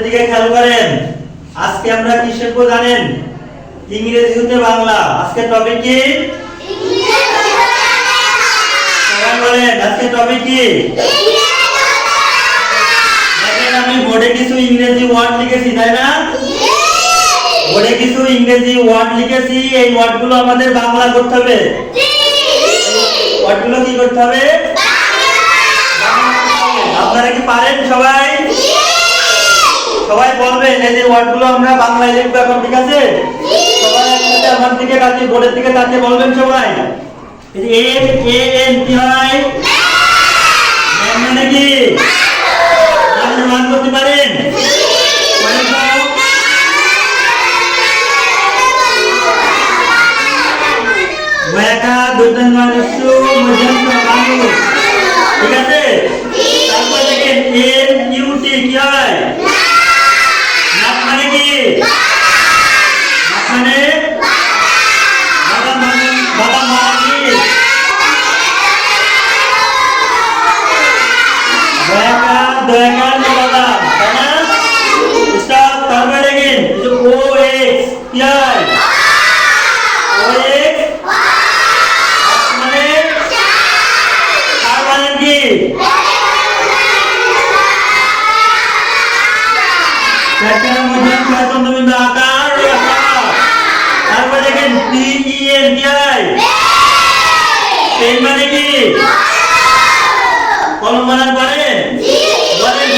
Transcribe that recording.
বোর্ডের দিকে খেয়াল করেন। আজকে আমরা কি শিখব জানেন? ইংরেজি হতে বাংলা। আজকে টপিক কি? সবাই বলেন আজকে টপিক কি? দেখেন আমি বোর্ডে কিছু ইংরেজি ওয়ার্ড লিখেছি, তাই না? বোর্ডে কিছু ইংরেজি ওয়ার্ড লিখেছি, এই ওয়ার্ডগুলো আমাদের বাংলা করতে হবে। ওয়ার্ডগুলো কি করতে হবে? আপনারা কি পারেন সবাই? সবাই বলবেন এই যে ওয়ার্ডগুলো আমরা বাংলায় লিখবো এখন, ঠিক আছে? সবাই একসাথে আমার দিকে তাকিয়ে বোর্ডের দিকে তাকিয়ে বলবেন সবাই। এই যে এম এ এন কি হয়? ম্যাম মানে কি? আপনি মান করতে পারেন? বলেন তো। ওয়াকা দুইজন মানুষ মধ্যন্ত বাংলা, ঠিক আছে? তারপর দেখেন এন ইউ টি কি হয়? নাক মানে কি? নাক মানে বাদাম মানে কি? দয়াকা দয়াকা বাদাম, তাই না? স্টপ। তারপর দেখেন ও এক্স কি হয়? ও এক্স মানে তার মানে কি? তারপর দেখেন টি ই এন কি হয়? পেন মানে কি? কলম বানান পারেন? বলেন